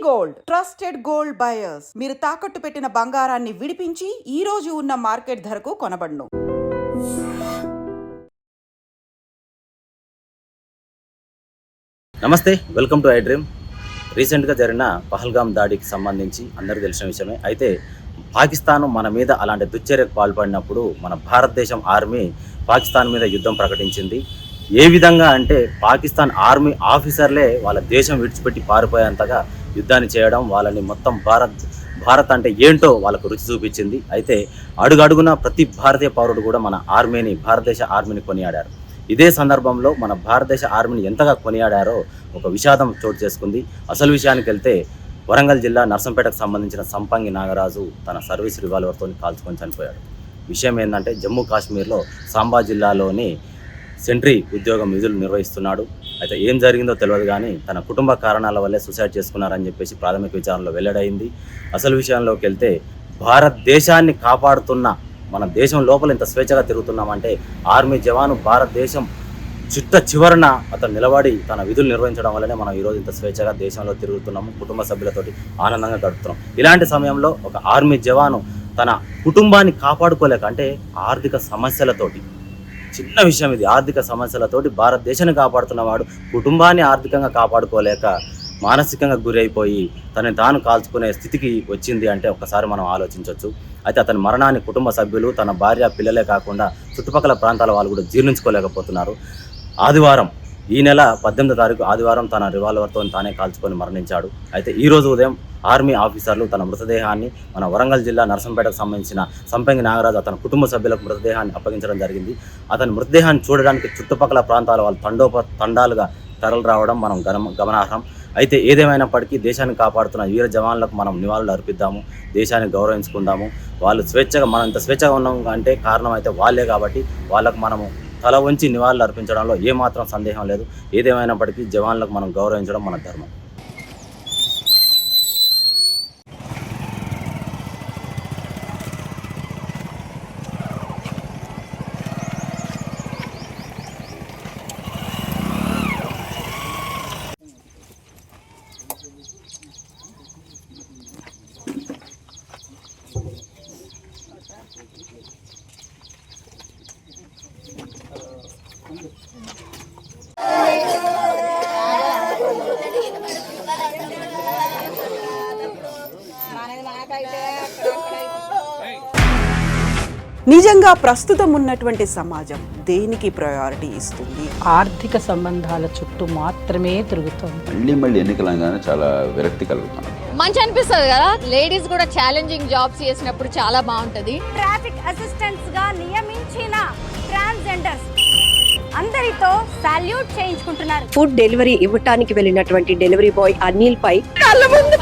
Gold trusted gold buyers. మీరు తాకట్టు పెట్టిన బంగారాన్ని విడిపించి ఈ రోజు ఉన్న మార్కెట్ ధరకు కొనబడును. నమస్తే, వెల్కమ్ టు ఐ డ్రీమ్. రీసెంట్గా జరిగిన పహల్గామ్ దాడికి సంబంధించి అందరికీ తెలిసిన విషయమే. అయితే పాకిస్తాన్ మన మీద అలాంటి దుశ్చర్యకు పాల్పడినప్పుడు మన భారతదేశం ఆర్మీ పాకిస్తాన్ మీద యుద్ధం ప్రకటించింది. ఏ విధంగా అంటే పాకిస్తాన్ ఆర్మీ ఆఫీసర్లే వాళ్ళ దేశం విడిచిపెట్టి పారిపోయేంతగా యుద్ధాన్ని చేయడం, వాళ్ళని మొత్తం భారత్ అంటే ఏంటో వాళ్ళకు రుచి చూపించింది. అయితే అడుగడుగున ప్రతి భారతీయ పౌరుడు కూడా మన ఆర్మీని, భారతదేశ ఆర్మీని కొనియాడారు. ఇదే సందర్భంలో మన భారతదేశ ఆర్మీని ఎంతగా కొనియాడారో ఒక విషాదం చోటు చేసుకుంది. అసలు విషయానికి వెళ్తే వరంగల్ జిల్లా నర్సంపేటకు సంబంధించిన సంపంగి నాగరాజు తన సర్వీస్ రివాల్వర్తో కాల్చుకొని చనిపోయాడు. విషయం ఏంటంటే జమ్మూ కాశ్మీర్లో సాంబా జిల్లాలోని సెంట్రీ ఉద్యోగం విధులు నిర్వహిస్తున్నాడు. అయితే ఏం జరిగిందో తెలియదు, కానీ తన కుటుంబ కారణాల వల్లే సూసైడ్ చేసుకున్నారని చెప్పేసి ప్రాథమిక విచారణలో వెల్లడైంది. అసలు విషయంలోకి వెళ్తే భారతదేశాన్ని కాపాడుతున్న, మన దేశం లోపల ఇంత స్వేచ్ఛగా తిరుగుతున్నామంటే ఆర్మీ జవాను భారతదేశం చివరన అతను నిలబడి తన విధులు నిర్వహించడం వల్లనే మనం ఈరోజు ఇంత స్వేచ్ఛగా దేశంలో తిరుగుతున్నాము, కుటుంబ సభ్యులతోటి ఆనందంగా గడుపుతున్నాం. ఇలాంటి సమయంలో ఒక ఆర్మీ జవాను తన కుటుంబాన్ని కాపాడుకోలేక, అంటే ఆర్థిక సమస్యలతోటి, చిన్న విషయం ఇది, ఆర్థిక సమస్యలతోటి భారతదేశాన్ని కాపాడుతున్నవాడు కుటుంబాన్ని ఆర్థికంగా కాపాడుకోలేక మానసికంగా గురైపోయి తనని తాను కాల్చుకునే స్థితికి వచ్చింది అంటే ఒక్కసారి మనం ఆలోచించవచ్చు. అయితే అతని మరణాన్ని కుటుంబ సభ్యులు, తన భార్య, పిల్లలే కాకుండా చుట్టుపక్కల ప్రాంతాల వాళ్ళు కూడా జీర్ణించుకోలేకపోతున్నారు. ఆదివారం, ఈ నెల 18వ తారీఖు ఆదివారం తన రివాల్వర్తో తానే కాల్చుకొని మరణించాడు. అయితే ఈరోజు ఉదయం ఆర్మీ ఆఫీసర్లు తన మృతదేహాన్ని మన వరంగల్ జిల్లా నర్సంపేటకు సంబంధించిన సంపంగి నాగరాజు అతని కుటుంబ సభ్యులకు మృతదేహాన్ని అప్పగించడం జరిగింది. అతని మృతదేహాన్ని చూడడానికి చుట్టుపక్కల ప్రాంతాల వాళ్ళు తండాలుగా తరలి రావడం మనం గమనార్హం. అయితే ఏదేమైనప్పటికీ దేశాన్ని కాపాడుతున్న వీర జవాన్లకు మనం నివాళులు అర్పిద్దాము, దేశాన్ని గౌరవించుకుందాము. వాళ్ళు స్వేచ్ఛగా, మనం ఇంత స్వేచ్ఛగా ఉన్నాం అంటే కారణం అయితే వాళ్ళే, కాబట్టి వాళ్ళకు మనము తల వంచి నివాళులు అర్పించడంలో ఏమాత్రం సందేహం లేదు. ఏదేమైనప్పటికీ జవాన్లకు మనం గౌరవించడం మన ధర్మం. నిజంగా ప్రస్తుతం ఉన్నటువంటి సమాజం దేనికి ప్రయారిటీ ఇస్తుంది? ఆర్థిక సంబంధాల చుట్టూ మాత్రమే తిరుగుతుంది. మళ్ళీ ఎన్నికలంగానే చాలా విరక్తి కలుగుతాను. మంచి అనిపిస్తుంది కదా, లేడీస్ కూడా ఛాలెంజింగ్ జాబ్స్ చేసినప్పుడు చాలా బాగుంటది. ట్రాఫిక్ అసిస్టెంట్స్ గా నియమించిన ట్రాన్స్జెండర్స్ అందరితో సాల్యూట్ చేయించుకుంటున్నారు. ఫుడ్ డెలివరీ ఇవ్వటానికి వెళ్ళినటువంటి డెలివరీ బాయ్ అనిల్ పై కళ్ళ ముందు